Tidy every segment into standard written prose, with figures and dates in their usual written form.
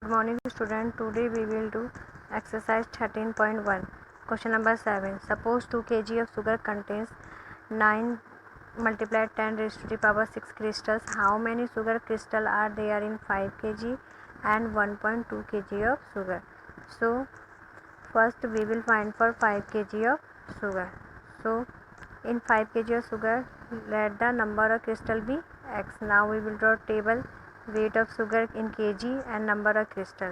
Good morning student. Today we will do exercise 13.1. Question number 7. Suppose 2 kg of sugar contains 9 multiplied 10 raised to the power 6 crystals. How many sugar crystal are there in 5 kg and 1.2 kg of sugar? So first we will find for 5 kg of sugar. So in 5 kg of sugar, let the number of crystal be x. Now we will draw table weight of sugar in kg and number of crystal.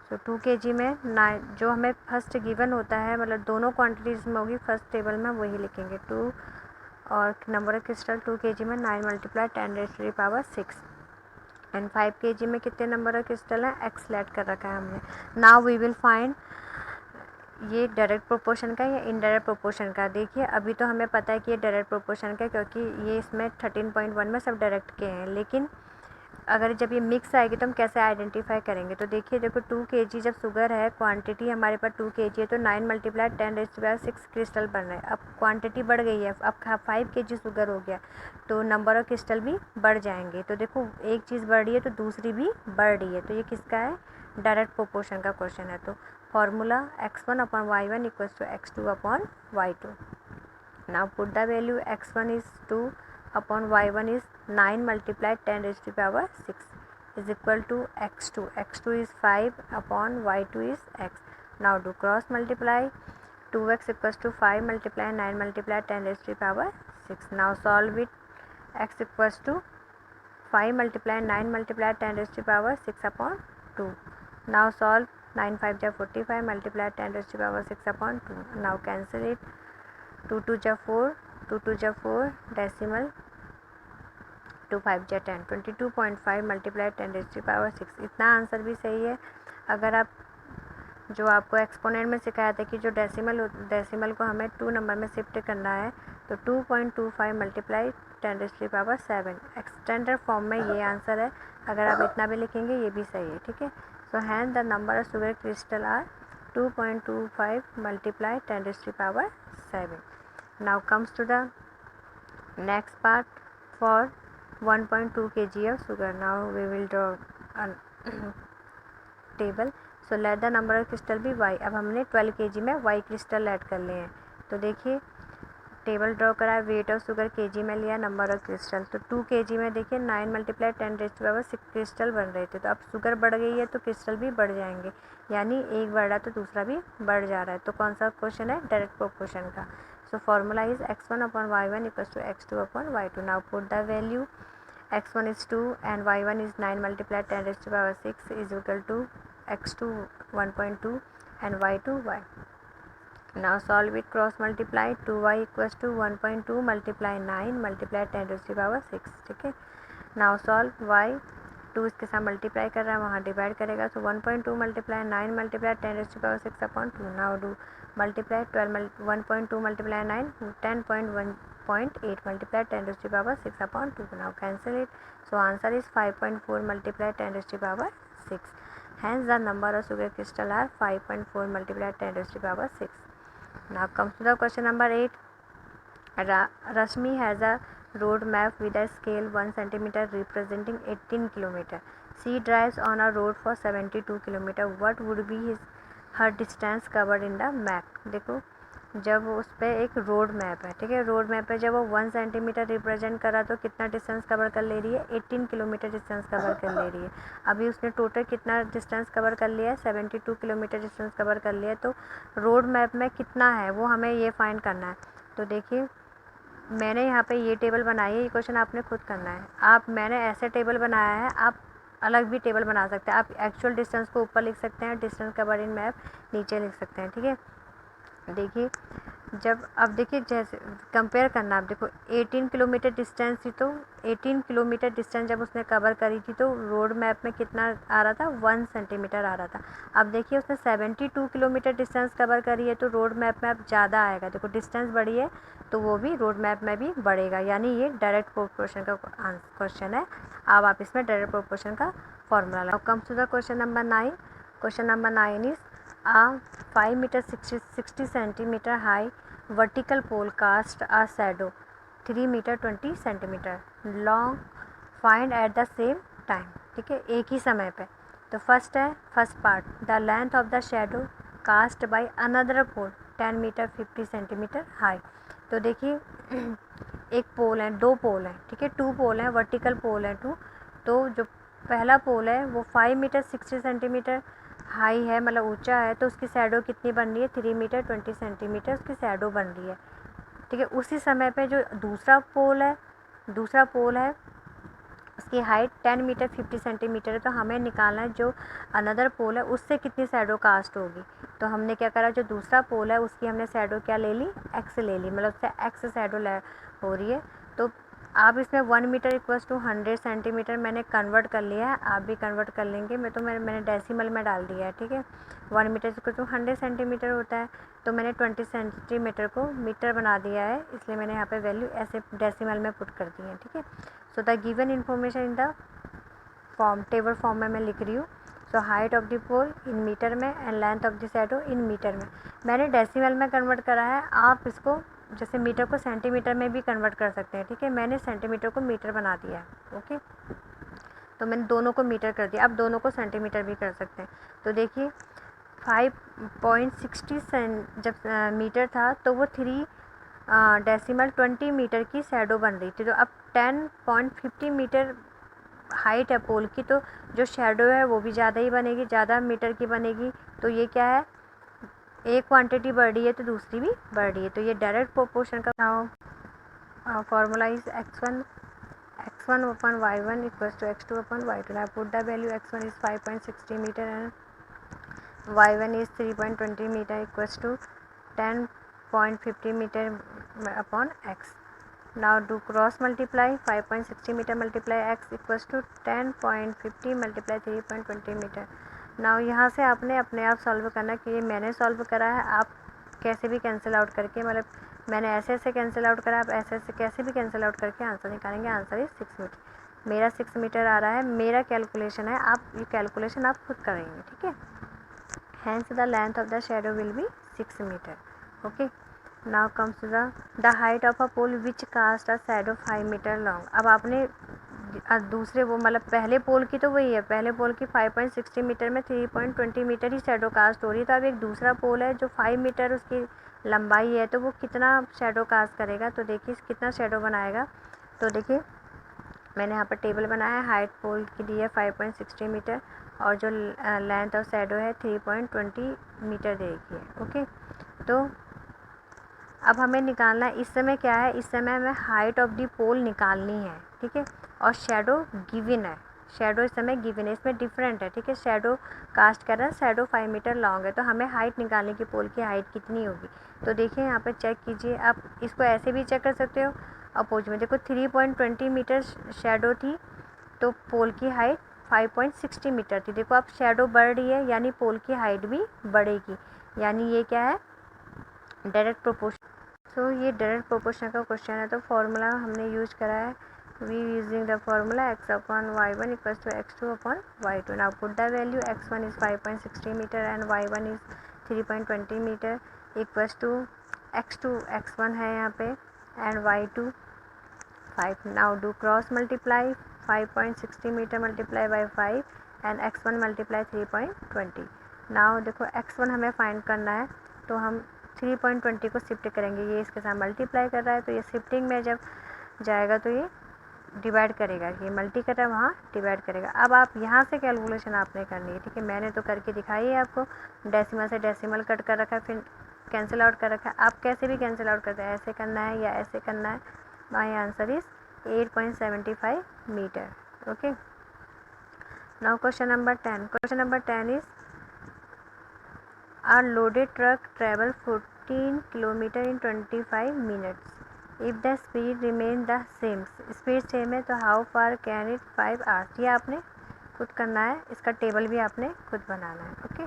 So 2 kg में 9 जो हमें first given होता है, मतलब दोनों quantities में होगी, first table में वही लिखेंगे 2 और नंबर ऑफ क्रिस्टल 2 kg में 9 multiply 10 raise to the power 6 and 5 kg में कितने नंबर ऑफ क्रिस्टल हैं, एक्स लेट कर रखा है हमने. नाउ वी विल फाइंड ये डायरेक्ट प्रोपोर्शन का या इनडायरेक्ट प्रोपोर्शन का. देखिए अभी तो हमें पता है कि ये डायरेक्ट प्रोपोर्शन का, क्योंकि ये इसमें 13.1 में सब डायरेक्ट के हैं. लेकिन अगर जब ये मिक्स आएगी तो हम कैसे आइडेंटिफाई करेंगे. तो देखिए देखो 2 kg जब शुगर है, क्वांटिटी हमारे पास 2 kg है, तो 9 multiply 10 raise to the power 6 crystal बन रहे हैं. अब क्वांटिटी बढ़ गई है, अब 5 kg शुगर हो गया, तो नंबर ऑफ क्रिस्टल भी बढ़ जाएंगे. तो देखो एक चीज़ बढ़ रही है तो दूसरी भी बढ़ रही है. तो ये किसका है, डायरेक्ट प्रोपोर्शन का क्वेश्चन है. तो formula x1 upon y1 equals to x2 upon y2. Now put the value x1 is 2 upon y1 is 9 multiplied 10 raised to the power 6 is equal to x2. x2 is 5 upon y2 is x. Now do cross multiply. 2x equals to 5 multiply 9 multiply 10 raised to the power 6. Now solve it. X equals to 5 multiply 9 multiply 10 raised to the power 6 upon 2. Now solve. 9 5 ja 45 multiply 10 raised to the power 6 upon 2. Now cancel it. 2 2 ja 4, 2 2 ja 4 decimal, 2 5 जा 10, 22.5 multiply 10 raise to the power 6. इतना answer भी सही है. अगर आप जो आपको exponent में सिखाया था कि जो डेसिमल को हमें 2 नंबर में शिफ्ट करना है, तो 2.25 multiply 10 raise to the power 7 extended form में ये आंसर है. अगर आप इतना भी लिखेंगे ये भी सही है. ठीक है. So hand the number of sugar crystal are 2.25 multiply 10 raise to the power 7. Now comes to the next part for 1.2 kg of sugar. Now we will draw a table. So let the number of crystal be y. अब हमने 12 kg में y crystal add कर लिए हैं. तो देखिए table draw करा है, वेट ऑफ शुगर kg में लिया, नंबर ऑफ क्रिस्टल. तो 2 kg में देखिए 9 multiply 10 raise to the power 6 crystal बन रहे थे. तो अब शुगर बढ़ गई है तो क्रिस्टल भी बढ़ जाएंगे, यानी एक बढ़ रहा तो दूसरा भी बढ़ जा रहा है. तो कौन सा क्वेश्चन है, डायरेक्ट प्रोपोर्शन का. So formula is x1 upon y1 equals to x2 upon y2. Now put the value. x1 is 2 and y1 is 9 multiplied 10 raised to the power 6 is equal to x2 1.2 and y2 y. Now solve it. Cross multiply. 2y equals to 1.2 multiply 9 multiply 10 raised to the power 6. ठीक है. Now solve y. 2 इसके साथ multiply कर रहा है, वहाँ divide करेगा. तो 1.2 multiply 9 multiply 10 raise to the power 6 upon 2. Now do multiply 1.2 multiply 9 10.1.8 multiply 10 raised to the power 6 upon 2. Now cancel it. So answer is 5.4 multiply 10 raised to the power 6. Hence the number of sugar crystal are 5.4 multiply 10 raised to the power 6. Now comes to the question number 8. Rashmi has a road map with a scale 1 centimeter representing 18 kilometer. She drives on a road for 72 kilometer. What would be her distance covered in the map. देखो जब उस पर एक road map है, ठीक है, road map पे जब वो 1 सेंटीमीटर रिप्रेजेंट करा तो कितना डिस्टेंस कवर कर ले रही है, 18 किलोमीटर डिस्टेंस कवर कर ले रही है. अभी उसने टोटल कितना डिस्टेंस कवर कर लिया है, 72 किलोमीटर डिस्टेंस कवर कर लिया है. तो रोड मैप में कितना है वो हमें ये फाइंड करना है. तो देखिए मैंने यहाँ पे ये टेबल बनाई है, ये क्वेश्चन आपने खुद करना है. मैंने ऐसे टेबल बनाया है, आप अलग भी टेबल बना सकते हैं. आप एक्चुअल डिस्टेंस को ऊपर लिख सकते हैं, डिस्टेंस कवर इन मैप नीचे लिख सकते हैं. ठीक है. देखिए जब अब देखिए जैसे कंपेयर करना, आप देखो 18 किलोमीटर डिस्टेंस थी, तो 18 किलोमीटर डिस्टेंस जब उसने कवर करी थी तो रोड मैप में कितना आ रहा था, 1 सेंटीमीटर आ रहा था. अब देखिए उसने 72 किलोमीटर डिस्टेंस कवर करी है, तो रोड मैप में अब ज़्यादा आएगा. देखो डिस्टेंस बढ़ी है तो वो भी रोड मैप में भी बढ़ेगा, यानी ये डायरेक्ट प्रोपोर्शन का क्वेश्चन है. अब आप इसमें डायरेक्ट प्रोपोर्शन का फॉर्मूला लगाओ. Comes to the question number 9. Question number 9 is a 5 meter 60 centimeter high vertical pole cast a shadow 3 meter 20 centimeter long. Find at the same time. ठीक है, एक ही समय पे. तो फर्स्ट है, first part, the length of the shadow cast by another pole 10 metre 50 centimetre high. तो देखिए एक पोल है, दो पोल हैं, ठीक है, 2 पोल हैं, वर्टिकल पोल है 2। तो जो पहला पोल है वो 5 मीटर 60 सेंटीमीटर हाई है, मतलब ऊंचा है, तो उसकी शैडो कितनी बन रही है, 3 मीटर 20 सेंटीमीटर उसकी शैडो बन रही है, ठीक है। उसी समय पे जो दूसरा पोल है उसकी हाइट 10 मीटर 50 सेंटीमीटर है। तो हमें निकालना है जो अनदर पोल है उससे कितनी शैडो कास्ट होगी। तो हमने क्या करा, जो दूसरा पोल है उसकी हमने शैडो क्या ले ली, एक्स ले ली, मतलब उससे एक्स शैडो हो रही है। तो आप इसमें 1 मीटर इक्वल्स टू 100 सेंटीमीटर मैंने कन्वर्ट कर लिया है, आप भी कन्वर्ट कर लेंगे। मैंने डेसिमल में डाल दिया है, ठीक है। 1 मीटर इक्वल टू 100 सेंटीमीटर होता है, तो मैंने 20 सेंटीमीटर को मीटर बना दिया है, इसलिए मैंने यहाँ पे वैल्यू ऐसे डेसिमल में पुट कर दी है, ठीक है। So the given information in the form, table form में मैं लिख रही हूँ। So height of the pole in metre में and length of the shadow in metre में। मैंने डेसिमल में कन्वर्ट करा है, आप इसको जैसे मीटर को सेंटीमीटर में भी कन्वर्ट कर सकते हैं, ठीक है। मैंने सेंटीमीटर को मीटर बना दिया है, ओके। तो मैंने दोनों को मीटर कर दिया, आप दोनों को सेंटीमीटर भी कर सकते हैं। तो देखिए 5.60 जब मीटर था तो वो 3 डेसिमल 20 मीटर की शैडो बन रही थी। तो अब 10.50 मीटर हाइट है पोल की, तो जो शैडो है वो भी ज़्यादा ही बनेगी, ज़्यादा मीटर की बनेगी। तो ये क्या है, एक क्वांटिटी बढ़ रही है तो दूसरी भी बढ़ रही है। तो ये डायरेक्ट प्रोपोर्शन का formula is x1 upon y1 equals to x2 upon y2. Now put the value x1 is 5.60 meter and y1 is 3.20 meter equals to 10.50 meter upon x. Now do cross multiply, 5.60 meter multiply x equals to 10.50 multiply 3.20 meter. Now यहाँ से आपने अपने आप solve करना कि ये मैंने solve करा है, आप कैसे भी कैंसिल आउट करके, मतलब मैंने ऐसे कैंसिल आउट करा, आप ऐसे कैसे भी कैंसिल आउट करके आंसर निकालेंगे। Answer is 6 metre. मेरा 6 मीटर आ रहा है, मेरा कैलकुलेशन है, आप ये कैलकुलेशन आप खुद करेंगे, ठीक है। Hence the length of the shadow will be 6 metre, okay. Now comes to the height of a pole which cast a shadow 5 metre long. अब आपने दूसरे वो मतलब पहले पोल की तो वही है, पहले पोल की 5.60 मीटर में 3.20 मीटर ही शैडो कास्ट हो रही है। तो अब एक दूसरा पोल है जो 5 मीटर उसकी लंबाई है, तो वो कितना शैडो कास्ट करेगा। तो देखिए कितना शैडो बनाएगा। तो देखिए मैंने यहाँ पर टेबल बनाया है, हाइट पोल की दी है 5.60 मीटर और जो लेंथ ऑफ शैडो है 3.20 मीटर दे रखी है, ओके। तो अब हमें निकालना है, इस समय क्या है, इस समय हमें हाइट ऑफ दी पोल निकालनी है, ठीक है। और शैडो गिवन है, शैडो इस समय गिवन है, इसमें डिफरेंट है, ठीक है। शैडो कास्ट कर रहा है, शैडो 5 मीटर लॉन्ग है, तो हमें हाइट निकालने की पोल की हाइट कितनी होगी। तो देखिए यहाँ पे चेक कीजिए, आप इसको ऐसे भी चेक कर सकते हो। अपोज में देखो 3.20 मीटर शैडो थी, तो पोल की हाइट 5.60 मीटर थी। देखो अब शैडो बढ़ रही है, यानी पोल की हाइट भी बढ़ेगी, यानी ये क्या है, डायरेक्ट प्रोपोर्शन। सो ये डायरेक्ट प्रोपोर्शन का क्वेश्चन है। तो फॉर्मूला हमने यूज करा है, we using the formula x upon y1 equals to x2 upon y2. Now put the value, x1 is 5.60 meter and y1 is 3.20 meter equals to x2, x1 है यहाँ पे and y2 5. Now do cross multiply, 5.60 meter multiply by 5 and x1 multiply 3.20. Now देखो x1 हमें find करना है, तो हम 3.20 को शिफ्ट करेंगे, ये इसके साथ मल्टीप्लाई कर रहा है, तो ये शिफ्टिंग में जब जाएगा तो ये डिवाइड करेगा, ये मल्टी कर रहा है वहाँ डिवाइड करेगा। अब आप यहाँ से कैलकुलेशन आपने करनी है, ठीक है। मैंने तो करके दिखाई है आपको, डेसिमल से डेसिमल कट कर रखा है, फिर कैंसिल आउट कर रखा है। आप कैसे भी कैंसिल आउट करते हैं, ऐसे करना है या ऐसे करना है। My answer is 8.75 metre, okay. Now question number 10. Question number 10 is a loaded truck travel 14 km in 25 minutes. If the speed remains the same, speed same है, तो how far can it 5 hours. ये आपने खुद करना है, इसका table भी आपने खुद बनाना है, ओके।